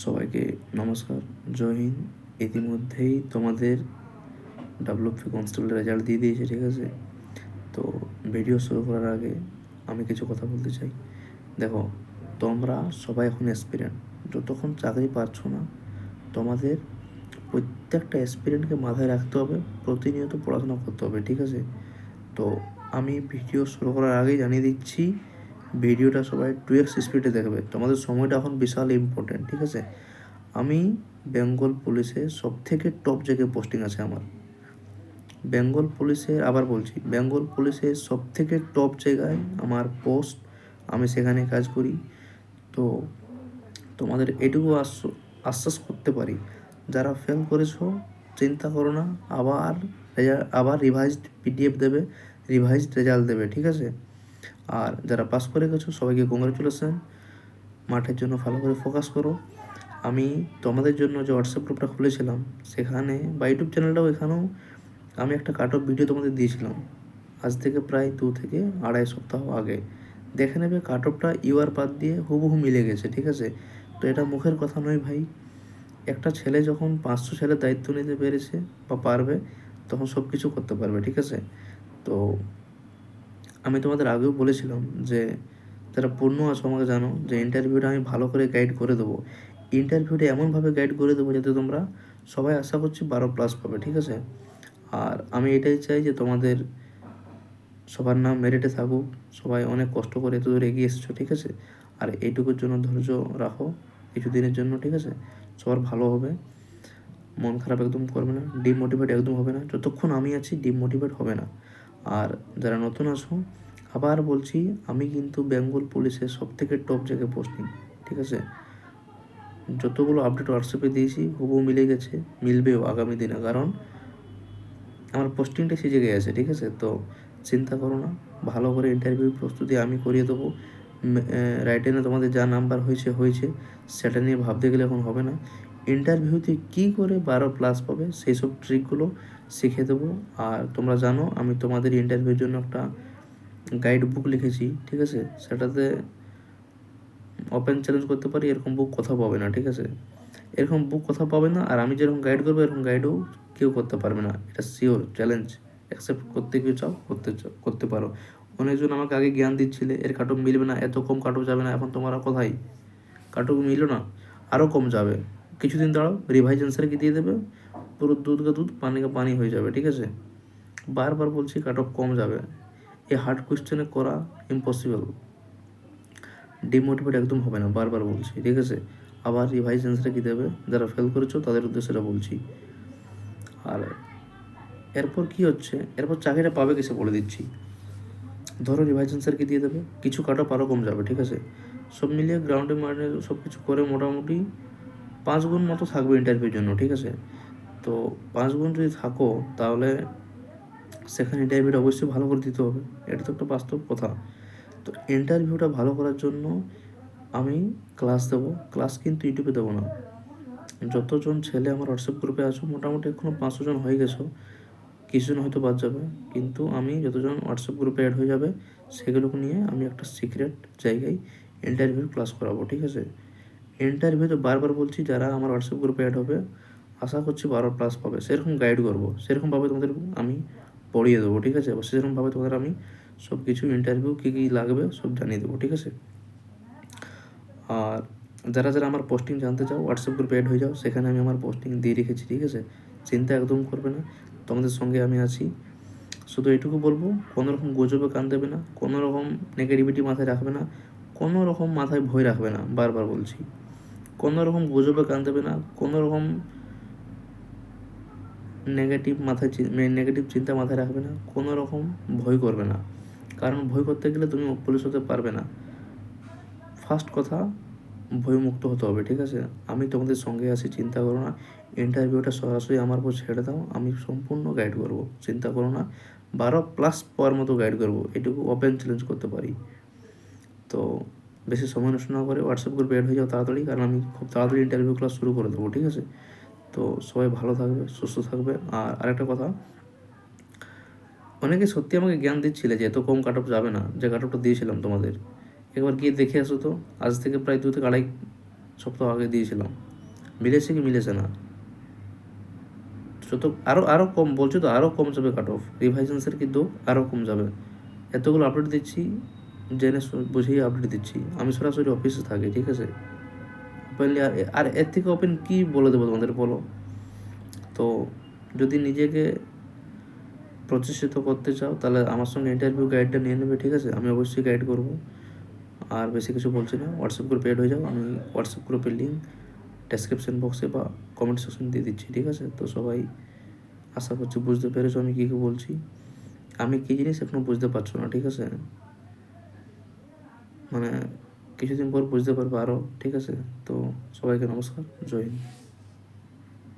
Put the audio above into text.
সবাইকে নমস্কার, জয় হিন্দ। ইতিমধ্যেই তোমাদের ডাব্লিউপি কনস্টেবলের রেজাল্ট দিয়ে দিয়েছে, ঠিক আছে? তো ভিডিও শুরু করার আগে আমি কিছু কথা বলতে চাই। দেখো, তোমরা সবাই এখন এক্সপিরিয়েন্ট। যতক্ষণ চাকরি পাচ্ছ না, তোমাদের প্রত্যেকটা এক্সপিরিয়েন্টকে মাথায় রাখতে হবে, প্রতিনিয়ত পড়াশোনা করতে হবে, ঠিক আছে? তো আমি ভিডিও শুরু করার আগেই জানিয়ে দিচ্ছি, ভিডিওটা সবাই 2x স্পিডে দেখবে। তোমাদের সময়টা এখন বিশাল ইম্পর্টেন্ট, ঠিক আছে? আমি বেঙ্গল পুলিশে সবথেকে টপ জায়গায় পোস্টিং আছে আমার। বেঙ্গল পুলিশের, আবার বলছি, বেঙ্গল পুলিশের সবথেকে টপ জায়গায় আমার পোস্ট। আমি সেখানে কাজ করি। তো তোমাদের এটুকু আশ্বাস করতে পারি, যারা ফেল করেছো চিন্তা করো না, আবার রিভাইজড পিডিএফ দেবে, রিভাইজড রেজাল্ট দেবে, ঠিক আছে? আর যারা পাস করে গেছো সবাইকে কংগ্রেচুলেশন। মাঠের জন্য ভালো করে ফোকাস করো। আমি তোমাদের জন্য যে হোয়াটসঅ্যাপ গ্রুপটা খুলেছিলাম সেখানে বা ইউটিউব চ্যানেলটাও, এখানেও আমি একটা কাট অফ ভিডিও তোমাদের দিয়েছিলাম আজ থেকে প্রায় 2 থেকে 2.5 সপ্তাহ আগে। দেখে নেবে কাট অফটা ইউআর পাত দিয়ে হুবহু মিলে গেছে, ঠিক আছে? তো এটা মুখের কথা নয় ভাই। একটা ছেলে যখন 500 ছেলের দায়িত্ব নিতে পেরেছে বা পারবে, তখন সব কিছু করতে পারবে, ঠিক আছে? তো আমি তোমাদের আগেও বলেছিলাম যে যারা পূর্ণ আছো আমাকে জানো যে ইন্টারভিউটা আমি ভালো করে গাইড করে দেবো। ইন্টারভিউটা এমনভাবে গাইড করে দেবো যাতে তোমরা সবাই আশা করছি 12+ পাবে, ঠিক আছে? আর আমি এটাই চাই যে তোমাদের সবার নাম মেরিটে থাকুক, সবাই অনেক কষ্ট করে এত দূর এগিয়ে এসেছো, ঠিক আছে? আর এইটুকুর জন্য ধৈর্য রাখো কিছুদিনের জন্য, ঠিক আছে? সবার ভালো হবে, মন খারাপ একদম করবে না, ডিমোটিভেট একদম হবে না। যতক্ষণ আমি আছি ডিমোটিভেট হবে না। আর যারা নতুন আছো, আবার বলছি, আমি কিন্তু বেঙ্গল পুলিশের সবথেকে টপ জায়গায় পোস্টিং, ঠিক আছে? যতগুলো আপডেট হোয়াটসঅ্যাপে দিয়েছি হুবহু মিলে গেছে, মিলবেও আগামী দিনে, কারণ আমার পোস্টিংটা সেই জায়গায় আছে, ঠিক আছে? তো চিন্তা করো না, ভালো করে ইন্টারভিউ প্রস্তুতি আমি করিয়ে দেবো। রাইটেনে তোমাদের যা নাম্বার হয়েছে, সেটা নিয়ে ভাবতে গেলে এখন হবে না। ইন্টারভিউতে কী করে 12+ পাবে সেই সব ট্রিকগুলো শিখে দেবো। আর তোমরা জানো আমি তোমাদের ইন্টারভিউর জন্য একটা গাইড বুক লিখেছি, ঠিক আছে? সেটাতে ওপেন চ্যালেঞ্জ করতে পারি, এরকম বুক কোথাও পাবে না, ঠিক আছে? এরকম বুক কোথাও পাবে না। আর আমি যেরকম গাইড করবো এরকম গাইডও কেউ করতে পারবে না, এটা শিওর চ্যালেঞ্জ। অ্যাকসেপ্ট করতে কেউ চাও করতে পারো। অনেকজন আমাকে আগে জ্ঞান দিচ্ছিলে এর কাটঅফ মিলবে না, এত কম কাটঅফ যাবে না। এখন তোমরা কোথায় কাটঅফ মিললো না, আরও কম যাবে। কিছুদিন দাঁড়াও, রিভাইজ অ্যান্সারকে দিয়ে দেবে, পুরো দুধকে দুধ পানিকে পানি হয়ে যাবে, ঠিক আছে? বারবার বলছি কাটঅফ কম যাবে। এই হার্ড কোয়েশ্চেনে করা ইম্পসিবল। ডিমোটিভেট একদম হবে না, বারবার বলছি, ঠিক আছে? আবার রিভাইজ অ্যান্সারে কী দেবে, যারা ফেল করেছো তাদের উদ্দেশ্যে বলছি। আর এরপর কি হচ্ছে, এরপর চাকরিটা পাবে কিসে বলে দিচ্ছি। ধরো রিভাইজ অ্যান্সার কি দিয়ে দেবে, কিছু কাটা আরও কম যাবে, ঠিক আছে? সব মিলিয়ে গ্রাউন্ডে মার্ডে সব কিছু করে মোটামুটি 5 গুণ মতো থাকবে ইন্টারভিউর জন্য, ঠিক আছে? তো 5 গুণ যদি থাকো তাহলে সেখানে ইন্টারভিউটা অবশ্যই ভালো করে দিতে হবে, এটা তো একটা বাস্তব কথা। তো ইন্টারভিউটা ভালো করার জন্য আমি ক্লাস দেবো, ক্লাস কিন্তু ইউটিউবে দেবো না। যতজন ছেলে আমার হোয়াটসঅ্যাপ গ্রুপে আছো, মোটামুটি এখনও 500 জন হয়ে গেছো, কিছুজন হয়তো বাদ যাবে, কিন্তু আমি যতজন হোয়াটসঅ্যাপ গ্রুপে অ্যাড হয়ে যাবে সেগুলোকে নিয়ে আমি একটা সিক্রেট জায়গায় ইন্টারভিউ ক্লাস করাবো, ঠিক আছে? ইন্টারভিউতে বারবার বলছি, যারা আমার হোয়াটসঅ্যাপ গ্রুপে অ্যাড হবে আশা করছি 12+ পাবে, সেরকম গাইড করবো, সেরকমভাবে তোমাদের আমি পড়িয়ে দেবো, ঠিক আছে? সেরকমভাবে তোমাদের আমি সব কিছু ইন্টারভিউ কী কী লাগবে সব জানিয়ে দেবো, ঠিক আছে? আর যারা যারা আমার পোস্টিং জানতে চাও হোয়াটসঅ্যাপ গ্রুপে অ্যাড হয়ে যাও, সেখানে আমি আমার পোস্টিং দিয়ে রেখেছি, ঠিক আছে? চিন্তা একদম করবে না, তোমাদের সঙ্গে আমি আছি। শুধু এটুকু বলবো, কোনো রকম গুজবে কান দেবে না, কোনো রকম নেগেটিভিটি মাথায় রাখবে না, কোনো রকম মাথায় ভয় রাখবে না, বারবার বলছি। কোনো রকম গুজবে কান দেবে না, কোনো রকম নেগেটিভ চিন্তা মাথায় রাখবে না, কোনো রকম ভয় করবে না। কারণ ভয় করতে গেলে তুমি পুলিশ হতে পারবে না। ফার্স্ট কথা, ভয়মুক্ত হতে হবে, ঠিক আছে? আমি তোমাদের সঙ্গে আছি, চিন্তা করো না। ইন্টারভিউটা সরাসরি আমার উপর ছেড়ে দাও, আমি সম্পূর্ণ গাইড করবো, চিন্তা করো না। 12+ পাওয়ার মতো গাইড করবো, এটুকু ওপেন চ্যালেঞ্জ করতে পারি। তো বেশি সময় নষ্ট না করে হোয়াটসঅ্যাপ গ্রুপে অ্যাড হয়ে যাও তাড়াতাড়ি, কারণ আমি খুব তাড়াতাড়ি ইন্টারভিউ ক্লাস শুরু করে দেবো, ঠিক আছে? তো সবাই ভালো থাকবে, সুস্থ থাকবে। আর আরেকটা কথা, অনেকে সত্যি আমাকে জ্ঞান দিচ্ছিলে যে এত কম কাট অফ যাবে না, যে কাট অফটা দিয়েছিলাম তোমাদের। একবার গিয়ে দেখে আসো তো, আজ থেকে প্রায় 2 থেকে 2.5 সপ্তাহ আগে দিয়েছিলাম, মিলেছে কি মিলেছে না। যত আরও কম বলছি তো, আরও কম যাবে কাট অফ, রিভাইজেন্সের কিন্তু আরও কম যাবে। এতগুলো আপডেট দিচ্ছি, জেনে বুঝেই আপডেট দিচ্ছি, আমি সরাসরি অফিসে থাকি, ঠিক আছে। ওপেনলি আর এর থেকে ওপেন কি বলে দেবো তোমাদের বলো। তো যদি নিজেকে প্রতিষ্ঠিত করতে চাও তাহলে আমার সঙ্গে ইন্টারভিউ গাইডটা নিয়ে নেবে, ঠিক আছে। আমি অবশ্যই গাইড করব। আর বেশি কিছু বলছি না, হোয়াটসঅ্যাপ গ্রুপে অ্যাড হয়ে যাও, আমি হোয়াটসঅ্যাপ গ্রুপের লিঙ্ক ডেসক্রিপশন বক্সে বা কমেন্ট সেকশন দিয়ে দিচ্ছি, ঠিক আছে। তো সবাই আশা করছি বুঝতে পেরেছো আমি কী কী বলছি। আমি কী জিনিস এখনও বুঝতে পারছো না, ঠিক আছে, মানে কিছুদিন পর বুঝতে পারবো আরও, ঠিক আছে। তো সবাইকে নমস্কার, জয় হিন্দ।